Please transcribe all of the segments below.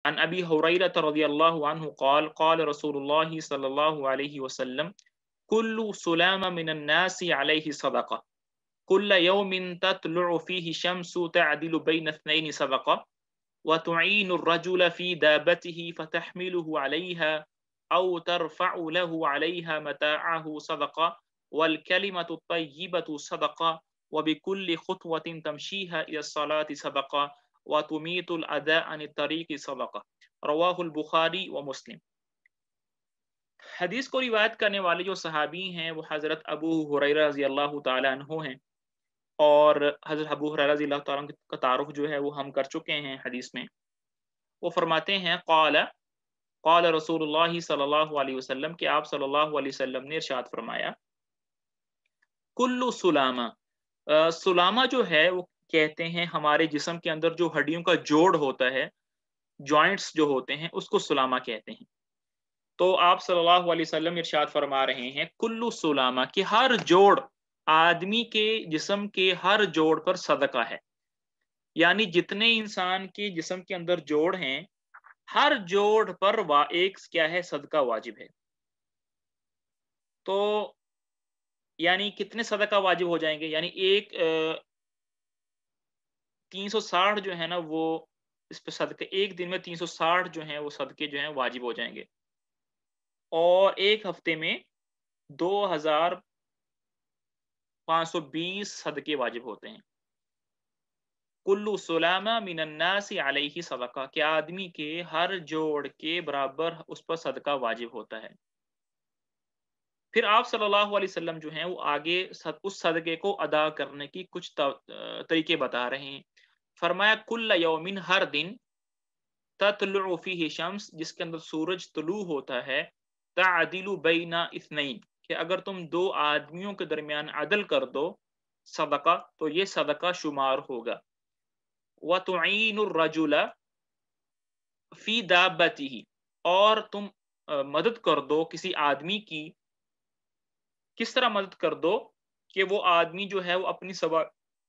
عن ابی ہریرہ رضی اللہ عنہ قال قال رسول اللہ صلی اللہ علیہ وسلم کل سلام من الناس علیہ صدقہ كل يوم تطلع فيه الشمس تعدل بين اثنين صدقة وتعين الرجل في دابته فتحمله عليها أو ترفع له عليها متاعه صدقة والكلمة الطيبة صدقة وبكل خطوة تمشيها إلى الصلاة صدقة وتميت الأذى عن الطريق صدقة رواه البخاری ومسلم۔ حدیث کو روایت کرنے والے جو صحابی ہیں وہ حضرت ابو ہریرہ رضی اللہ تعالی عنہ ہیں، اور حضرت ابو ہریرہ رضی اللہ تعالیٰ عنہ کا تعارف جو ہے وہ ہم کر چکے ہیں حدیث میں۔ وہ فرماتے ہیں قال قال رسول اللہ صلی اللہ علیہ وسلم کہ آپ صلی اللہ علیہ وسلم نے ارشاد فرمایا کل سلامہ، سلامہ جو ہے وہ کہتے ہیں ہمارے جسم کے اندر جو ہڈیوں کا جوڑ ہوتا ہے، جوائنٹس جو ہوتے ہیں، اس کو سلامہ کہتے ہیں۔ تو آپ صلی اللہ علیہ وسلم ارشاد فرما رہے ہیں کل سلامہ کہ ہر جوڑ، آدمی کے جسم کے ہر جوڑ پر صدقہ ہے، یعنی جتنے انسان کے جسم کے اندر جوڑ ہیں ہر جوڑ پر ایک کیا ہے، صدقہ واجب ہے۔ تو یعنی کتنے صدقہ واجب ہو جائیں گے؟ یعنی ایک 360 جو ہے نا وہ اس پہ صدقے، ایک دن میں 360 جو ہیں وہ صدقے جو ہیں واجب ہو جائیں گے، اور ایک ہفتے میں 2520 صدقے واجب ہوتے ہیں۔ کلو سلامہ من الناس علیہ صدقہ، کہ آدمی کے ہر جوڑ کے برابر اس پر صدقہ واجب ہوتا ہے۔ پھر آپ صلی اللہ علیہ وسلم جو ہیں وہ آگے اس صدقے کو ادا کرنے کی کچھ طریقے بتا رہے ہیں۔ فرمایا کل یومن، ہر دن، تطلع فیہ شمس، جس کے اندر سورج طلوع ہوتا ہے، تعدل بین اثنین، کہ اگر تم دو آدمیوں کے درمیان عدل کر دو، صدقہ، تو یہ صدقہ شمار ہوگا۔ وَتُعِینُ الرَّجُلَ فی دابتہ، اور تم مدد کر دو کسی آدمی کی، کس طرح مدد کر دو کہ وہ آدمی جو ہے وہ اپنی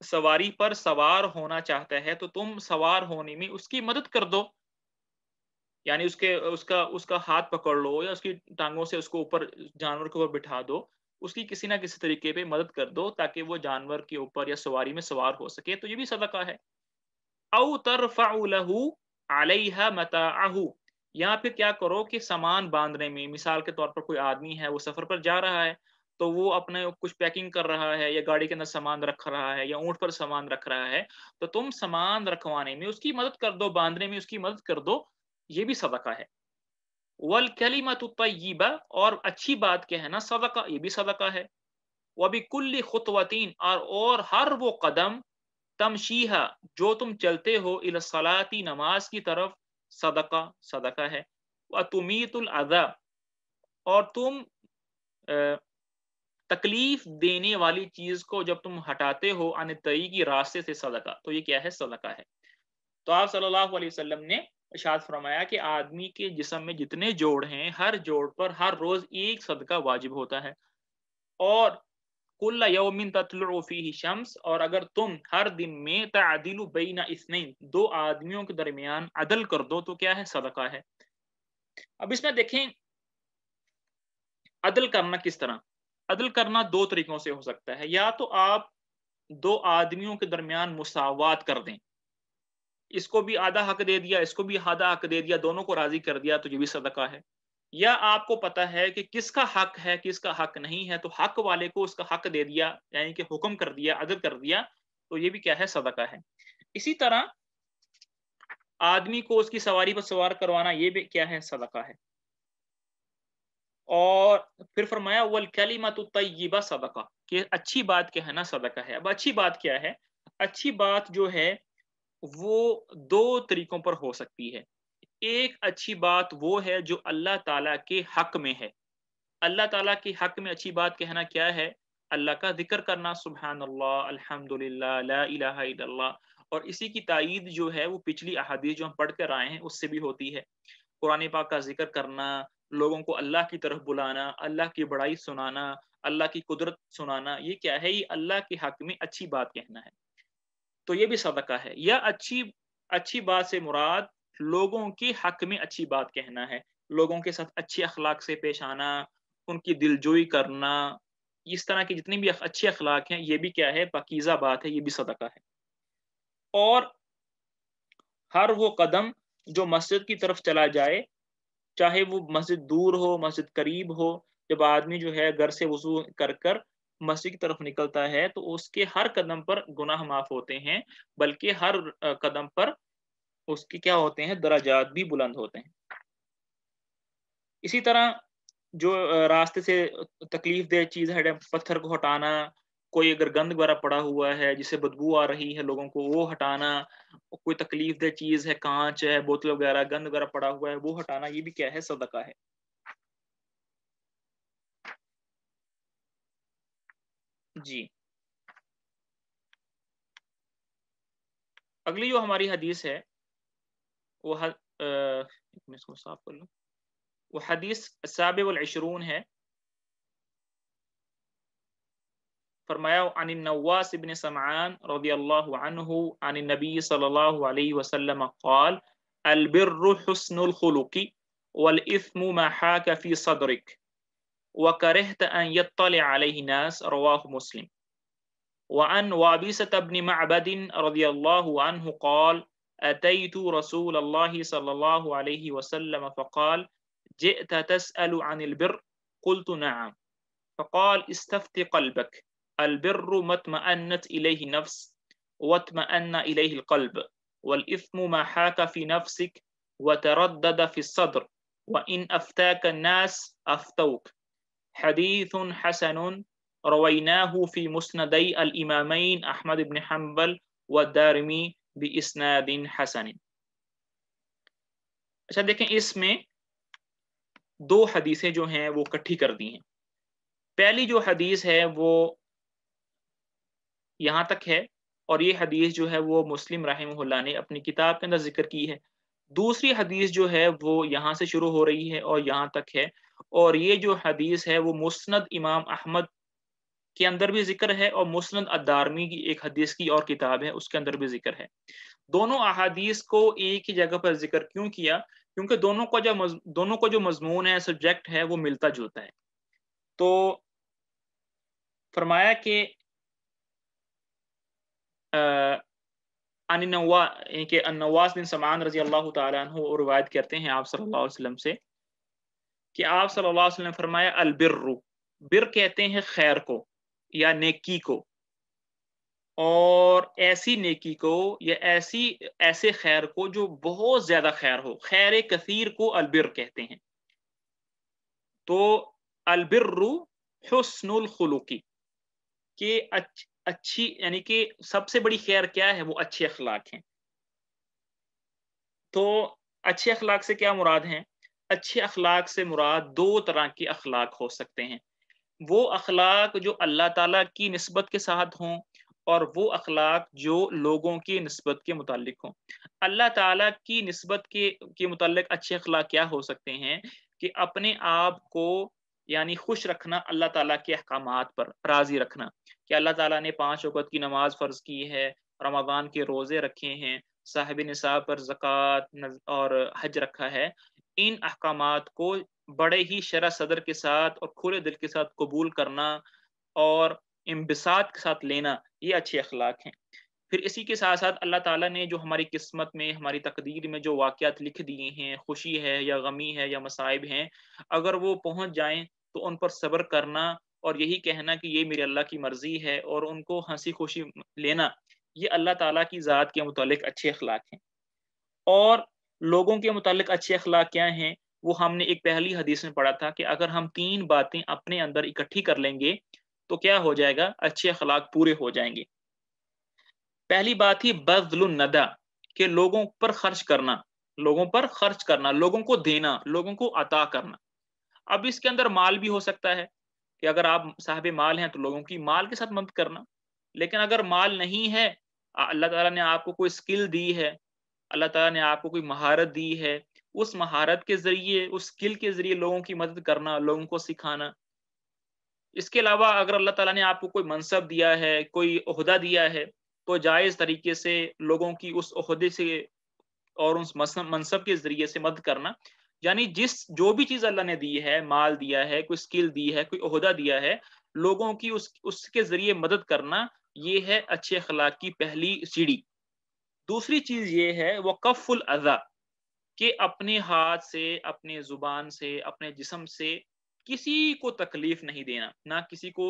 سواری پر سوار ہونا چاہتا ہے تو تم سوار ہونے میں اس کی مدد کر دو، یعنی اس کا ہاتھ پکڑ لو یا اس کی ٹانگوں سے اس کو اوپر، جانور کے اوپر بٹھا دو، اس کی کسی نہ کسی طریقے پہ مدد کر دو تاکہ وہ جانور کے اوپر یا سواری میں سوار ہو سکے، تو یہ بھی صدقہ ہے۔ او ترفع له علیہ متاعہ، یا پھر کیا کرو کہ سامان باندھنے میں، مثال کے طور پر کوئی آدمی ہے وہ سفر پر جا رہا ہے تو وہ اپنے کچھ پیکنگ کر رہا ہے یا گاڑی کے اندر سامان رکھ رہا ہے یا اونٹ پر سامان رکھ رہا ہے، تو تم سامان رکھوانے میں اس کی مدد کر دو، باندھنے میں اس کی مدد کر دو، یہ بھی صدقہ ہے۔ والکلمۃ الطیبہ، اور اچھی بات کہنا صدقہ، یہ بھی صدقہ ہے۔ وبکل خطوتین، اور ہر وہ قدم، تمشیہا، جو تم چلتے ہو، الی الصلاۃ، نماز کی طرف، صدقہ ہے۔ وتمیت الاذی، اور تم تکلیف دینے والی چیز کو جب تم ہٹاتے ہو عن الطریق، راستے سے، صدقہ، تو یہ کیا ہے؟ صدقہ ہے۔ تو آپ صلی اللہ علیہ وسلم نے ارشاد فرمایا کہ آدمی کے جسم میں جتنے جوڑ ہیں ہر جوڑ پر ہر روز ایک صدقہ واجب ہوتا ہے، اور کل یوم تطلع فیہ شمس، اور اگر تم ہر دن میں تعدل بین اثنین، دو آدمیوں کے درمیان عدل کر دو تو کیا ہے؟ صدقہ ہے۔ اب اس میں دیکھیں عدل کرنا کس طرح؟ عدل کرنا دو طریقوں سے ہو سکتا ہے، یا تو آپ دو آدمیوں کے درمیان مساوات کر دیں، اس کو بھی آدھا حق دے دیا، اس کو بھی آدھا حق دے دیا، دونوں کو راضی کر دیا، تو یہ بھی صدقہ ہے۔ یا آپ کو پتا ہے کہ کس کا حق ہے کس کا حق نہیں ہے، تو حق والے کو اس کا حق دے دیا، یعنی کہ حکم کر دیا، عدل کر دیا، تو یہ بھی کیا ہے؟ صدقہ ہے۔ اسی طرح آدمی کو اس کی سواری پر سوار کروانا، یہ بھی کیا ہے؟ صدقہ ہے۔ اور پھر فرمایا والکلمۃ الطیبہ صدقہ، کہ اچھی بات کہنا صدقہ ہے۔ اب اچھی بات کیا ہے؟ اچھی بات جو ہے وہ دو طریقوں پر ہو سکتی ہے۔ ایک اچھی بات وہ ہے جو اللہ تعالیٰ کے حق میں ہے۔ اللہ تعالیٰ کے حق میں اچھی بات کہنا کیا ہے؟ اللہ کا ذکر کرنا، سبحان اللہ، الحمدللہ، لا الہ الا اللہ، اور اسی کی تائید جو ہے وہ پچھلی احادیث جو ہم پڑھ کر آئے ہیں اس سے بھی ہوتی ہے۔ قرآن پاک کا ذکر کرنا، لوگوں کو اللہ کی طرف بلانا، اللہ کی بڑائی سنانا، اللہ کی قدرت سنانا، یہ کیا ہے؟ یہ اللہ کے حق میں اچھی بات کہنا ہے، تو یہ بھی صدقہ ہے۔ یا اچھی بات سے مراد لوگوں کے حق میں اچھی بات کہنا ہے، لوگوں کے ساتھ اچھے اخلاق سے پیش آنا، ان کی دلجوئی کرنا، اس طرح کے جتنے بھی اچھے اخلاق ہیں یہ بھی کیا ہے؟ پاکیزہ بات ہے، یہ بھی صدقہ ہے۔ اور ہر وہ قدم جو مسجد کی طرف چلا جائے، چاہے وہ مسجد دور ہو مسجد قریب ہو، جب آدمی جو ہے گھر سے وضو کر کر مسجد کی طرف نکلتا ہے تو اس کے ہر قدم پر گناہ معاف ہوتے ہیں، بلکہ ہر قدم پر اس کے کیا ہوتے ہیں؟ درجات بھی بلند ہوتے ہیں۔ اسی طرح جو راستے سے تکلیف دہ چیز ہے، پتھر کو ہٹانا، کوئی اگر گند وغیرہ پڑا ہوا ہے جسے بدبو آ رہی ہے لوگوں کو، وہ ہٹانا، کوئی تکلیف دہ چیز ہے، کانچ ہے، بوتل وغیرہ، گند وغیرہ پڑا ہوا ہے، وہ ہٹانا، یہ بھی کیا ہے؟ صدقہ ہے۔ جی، اگلی جو ہماری حدیث ہے وہ میں اس کو صاف کر لوں، وہ حدیث 27 ہے۔ فرمایا عن النواس بن سمعان رضی اللہ عنہ عن النبی صلی اللہ علیہ وسلم قال البر حسن الخلق والاثم ما حاك في صدرك وكرهت ان يطلع عليه الناس، رواه مسلم۔ وعن وابسة بن معبد رضي الله عنه قال أتيت رسول الله صلى الله عليه وسلم فقال جئت تسأل عن البر؟ قلت نعم، فقال استفت قلبك، البر ما اطمأنت إليه نفس واطمأن إليه القلب، والإثم ما حاك في نفسك وتردد في الصدر، وإن أفتاك الناس أفتوك، حديث حسن رويناه في مسندي الإمامين أحمد بن حنبل والدارمي بإسناد حسن۔ اچھا دیکھیں، اس میں دو حدیثیں جو ہیں وہ کٹھی کر دی ہیں۔ پہلی جو حدیث ہے وہ یہاں تک ہے، اور یہ حدیث جو ہے وہ مسلم رحمہ اللہ نے اپنی کتاب کے اندر ذکر کی ہے۔ دوسری حدیث جو ہے وہ یہاں سے شروع ہو رہی ہے اور یہاں تک ہے، اور یہ جو حدیث ہے وہ مسند امام احمد کے اندر بھی ذکر ہے، اور مسند الدارمی کی ایک حدیث کی اور کتاب ہے اس کے اندر بھی ذکر ہے۔ دونوں احادیث کو ایک ہی جگہ پر ذکر کیوں کیا؟ کیونکہ دونوں کا جو مضمون ہے، سبجیکٹ ہے، وہ ملتا جلتا ہے۔ تو فرمایا کہ النواس بن سمعان رضی اللہ تعالیٰ عنہ روایت کرتے ہیں آپ صلی اللہ علیہ وسلم سے کہ آپ صلی اللہ علیہ وسلم نے فرمایا البر، بر کہتے ہیں خیر کو یا نیکی کو، اور ایسی نیکی کو یا ایسے خیر کو جو بہت زیادہ خیر ہو، خیر کثیر کو البر کہتے ہیں۔ تو البر حسن الخلقی، کہ اچھی، یعنی کہ سب سے بڑی خیر کیا ہے؟ وہ اچھے اخلاق ہیں۔ تو اچھے اخلاق سے کیا مراد ہیں؟ اچھے اخلاق سے مراد دو طرح کے اخلاق ہو سکتے ہیں۔ وہ اخلاق جو اللہ تعالیٰ کی نسبت کے ساتھ ہوں، اور وہ اخلاق جو لوگوں کی نسبت کے متعلق ہوں۔ اللہ تعالیٰ کی نسبت کے متعلق اچھے اخلاق کیا ہو سکتے ہیں؟ کہ اپنے آپ کو یعنی خوش رکھنا اللہ تعالیٰ کے احکامات پر، راضی رکھنا کہ اللہ تعالیٰ نے 5 وقت کی نماز فرض کی ہے، رمضان کے روزے رکھے ہیں، صاحب نصاب پر زکوٰۃ اور حج رکھا ہے۔ ان احکامات کو بڑے ہی شرح صدر کے ساتھ اور کھلے دل کے ساتھ قبول کرنا اور انبساط کے ساتھ لینا، یہ اچھے اخلاق ہیں۔ پھر اسی کے ساتھ ساتھ اللہ تعالیٰ نے جو ہماری قسمت میں، ہماری تقدیر میں جو واقعات لکھ دیے ہیں، خوشی ہے یا غمی ہے یا مصائب ہیں، اگر وہ پہنچ جائیں تو ان پر صبر کرنا اور یہی کہنا کہ یہ میرے اللہ کی مرضی ہے، اور ان کو ہنسی خوشی لینا، یہ اللہ تعالیٰ کی ذات کے متعلق اچھے اخلاق ہیں۔ اور لوگوں کے متعلق اچھے اخلاق کیا ہیں؟ وہ ہم نے ایک پہلی حدیث میں پڑھا تھا کہ اگر ہم 3 باتیں اپنے اندر اکٹھی کر لیں گے تو کیا ہو جائے گا؟ اچھے اخلاق پورے ہو جائیں گے۔ پہلی بات ہی بذل الندى، کہ لوگوں پر خرچ کرنا، لوگوں کو دینا، لوگوں کو عطا کرنا۔ اب اس کے اندر مال بھی ہو سکتا ہے کہ اگر آپ صاحب مال ہیں تو لوگوں کی مال کے ساتھ مدد کرنا، لیکن اگر مال نہیں ہے، اللہ تعالیٰ نے آپ کو کوئی اسکل دی ہے، اللہ تعالیٰ نے آپ کو کوئی مہارت دی ہے، اس مہارت کے ذریعے، اس اسکل کے ذریعے لوگوں کی مدد کرنا، لوگوں کو سکھانا۔ اس کے علاوہ اگر اللہ تعالیٰ نے آپ کو کوئی منصب دیا ہے، کوئی عہدہ دیا ہے، تو جائز طریقے سے لوگوں کی اس عہدے سے اور اس منصب کے ذریعے سے مدد کرنا، یعنی جو بھی چیز اللہ نے دی ہے، مال دیا ہے، کوئی سکل دی ہے، کوئی عہدہ دیا ہے، لوگوں کی اس کے ذریعے مدد کرنا، یہ ہے اچھے اخلاق کی پہلی سیڑھی۔ دوسری چیز یہ ہے وہ کف الاذی، کہ اپنے ہاتھ سے، اپنے زبان سے، اپنے جسم سے کسی کو تکلیف نہیں دینا، نہ کسی کو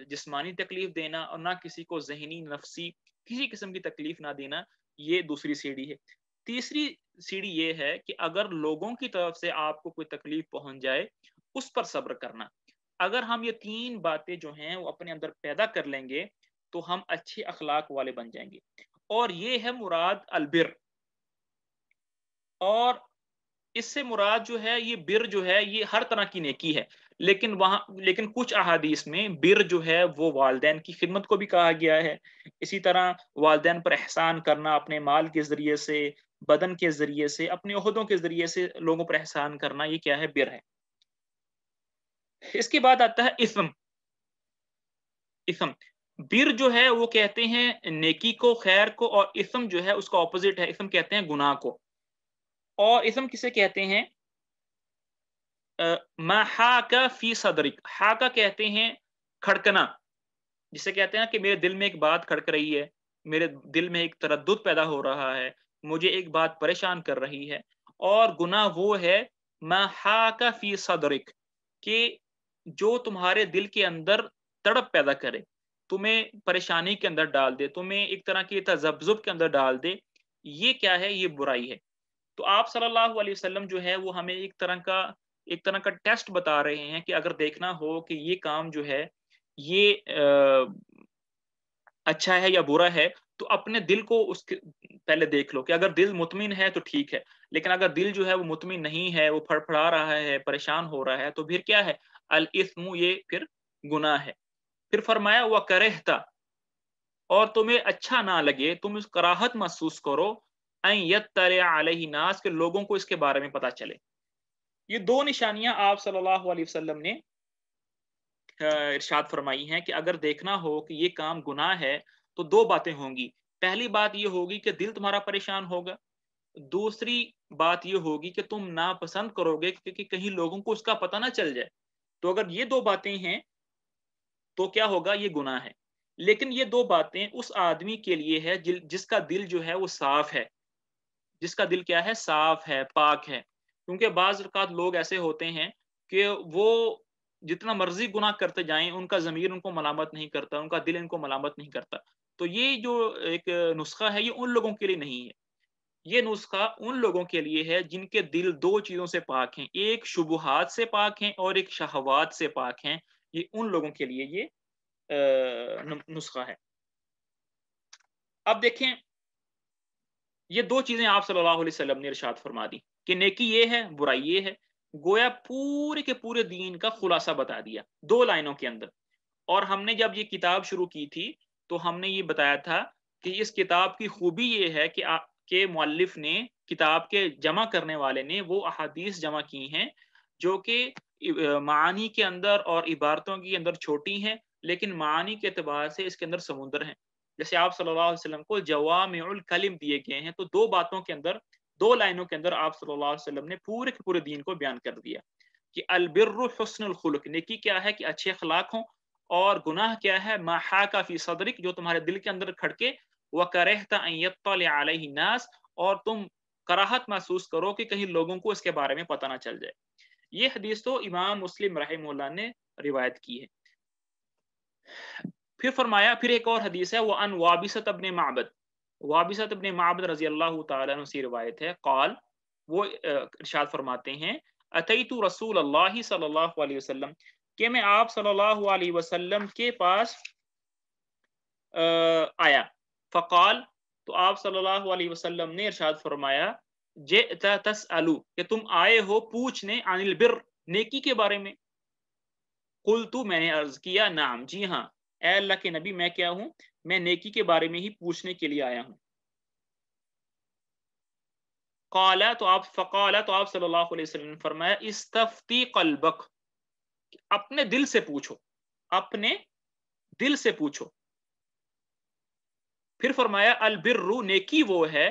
جسمانی تکلیف دینا اور نہ کسی کو ذہنی، نفسی کسی قسم کی تکلیف نہ دینا، یہ دوسری سیڑھی ہے۔ تیسری سیڑھی یہ ہے کہ اگر لوگوں کی طرف سے آپ کو کوئی تکلیف پہنچ جائے، اس پر صبر کرنا۔ اگر ہم یہ تین باتیں جو ہیں وہ اپنے اندر پیدا کر لیں گے تو ہم اچھے اخلاق والے بن جائیں گے، اور یہ ہے مراد البر۔ اور اس سے مراد جو ہے یہ بر جو ہے یہ ہر طرح کی نیکی ہے، لیکن کچھ احادیث میں بر جو ہے وہ والدین کی خدمت کو بھی کہا گیا ہے۔ اسی طرح والدین پر احسان کرنا، اپنے مال کے ذریعے سے، بدن کے ذریعے سے، اپنے عہدوں کے ذریعے سے لوگوں پر احسان کرنا، یہ کیا ہے؟ بر ہے۔ اس کے بعد آتا ہے اسم۔ اسم، بر جو ہے وہ کہتے ہیں نیکی کو، خیر کو، اور اسم جو ہے اس کا اپوزٹ ہے، اسم کہتے ہیں گناہ کو۔ اور اسم کسے کہتے ہیں؟ ما حاک فی صدرک، حاکہ کہتے ہیں کھڑکنا، جسے کہتے ہیں کہ میرے دل میں ایک بات کھڑک رہی ہے، میرے دل میں ایک تردد پیدا ہو رہا ہے، مجھے ایک بات پریشان کر رہی ہے۔ اور گناہ وہ ہے ما حاک فی صدرک، کہ جو تمہارے دل کے اندر تڑپ پیدا کرے، تمہیں پریشانی کے اندر ڈال دے، تمہیں ایک طرح کی تذبذب کے اندر ڈال دے، یہ کیا ہے؟ یہ برائی ہے۔ تو آپ صلی اللہ علیہ وسلم جو ہے وہ ہمیں ایک طرح کا ٹیسٹ بتا رہے ہیں کہ اگر دیکھنا ہو کہ یہ کام جو ہے یہ اچھا ہے یا برا ہے، تو اپنے دل کو پہلے دیکھ لو کہ اگر دل مطمئن ہے تو ٹھیک ہے، لیکن اگر دل جو ہے وہ مطمئن نہیں ہے، وہ پھڑپڑا رہا ہے، پریشان ہو رہا ہے، تو پھر کیا ہے؟ الاثم، یہ پھر گناہ ہے۔ پھر فرمایا وَكَرِهْتَ، اور تمہیں اچھا نہ لگے، تم اس کراہت محسوس کرو، ان یطلع علیہ الناس، کہ لوگوں کو اس کے بارے میں پتا چلے۔ یہ دو نشانیاں آپ صلی اللہ علیہ وسلم نے ارشاد فرمائی ہیں کہ اگر دیکھنا ہو کہ یہ کام گناہ ہے تو دو باتیں ہوں گی۔ پہلی بات یہ ہوگی کہ دل تمہارا پریشان ہوگا، دوسری بات یہ ہوگی کہ تم ناپسند کرو گے کہ کہیں لوگوں کو اس کا پتہ نہ چل جائے۔ تو اگر یہ دو باتیں ہیں تو کیا ہوگا؟ یہ گناہ ہے۔ لیکن یہ دو باتیں اس آدمی کے لیے ہے جس کا دل جو ہے وہ صاف ہے، جس کا دل کیا ہے؟ صاف ہے، پاک ہے۔ کیونکہ بعض اوقات لوگ ایسے ہوتے ہیں کہ وہ جتنا مرضی گناہ کرتے جائیں، ان کا ضمیر ان کو ملامت نہیں کرتا، ان کا دل ان کو ملامت نہیں کرتا۔ تو یہ جو ایک نسخہ ہے یہ ان لوگوں کے لیے نہیں ہے، یہ نسخہ ان لوگوں کے لیے ہے جن کے دل دو چیزوں سے پاک ہیں، ایک شبہات سے پاک ہیں اور ایک شہوات سے پاک ہیں۔ یہ ان لوگوں کے لیے یہ نسخہ ہے۔ اب دیکھیں، یہ دو چیزیں آپ صلی اللہ علیہ وسلم نے ارشاد فرما دی کہ نیکی یہ ہے، برائی یہ ہے، گویا پورے کے پورے دین کا خلاصہ بتا دیا دو لائنوں کے اندر۔ اور ہم نے جب یہ کتاب شروع کی تھی تو ہم نے یہ بتایا تھا کہ اس کتاب کی خوبی یہ ہے کہ مؤلف نے، کتاب کے جمع کرنے والے نے، وہ احادیث جمع کی ہیں جو کہ معانی کے اندر اور عبارتوں کے اندر چھوٹی ہیں، لیکن معانی کے اعتبار سے اس کے اندر سمندر ہیں۔ جیسے آپ صلی اللہ علیہ وسلم کو جوامع الکلم دیے گئے ہیں، تو دو باتوں کے اندر، دو لائنوں کے اندر آپ صلی اللہ علیہ وسلم نے پورے کے پورے دین کو بیان کر دیا کہ البر حسن الخلق، نیکی کیا ہے کہ اچھے اخلاق ہوں، اور گناہ کیا ہے؟ ما حاک فی صدرک، جو تمہارے دل کے اندر کھڑکے، وکرہت ان یطلع علیہ الناس، اور تم کراہت محسوس کرو کہ کہیں لوگوں کو اس کے بارے میں پتہ نہ چل جائے۔ یہ حدیث تو امام مسلم رحمہ اللہ نے روایت کی ہے۔ پھر فرمایا، پھر ایک اور حدیث ہے، وَأَنْ وَابِسَةَ بْنِ مَعْبَدٍ، وابسۃ ابن معبد رضی اللہ تعالیٰ عنہ سے روایت ہے، قال، وہ ارشاد فرماتے ہیں، اتیت رسول اللہ صلی اللہ علیہ وسلم، کہ میں آپ صلی اللہ علیہ وسلم کے پاس آیا، فقال، تو آپ صلی اللہ علیہ وسلم نے ارشاد فرمایا، جئت تسألو، کہ تم آئے ہو پوچھنے، عن البر، نیکی کے بارے میں۔ قلت، میں نے عرض کیا، نعم، جی ہاں، اے اللہ کے نبی، میں کیا ہوں؟ میں نیکی کے بارے میں ہی پوچھنے کے لیے آیا ہوں۔ فقال، تو آپ صلی اللہ علیہ وسلم نے فرمایا، استفتی قلبک، اپنے دل سے پوچھو، اپنے دل سے پوچھو۔ پھر فرمایا، البر، نیکی وہ ہے،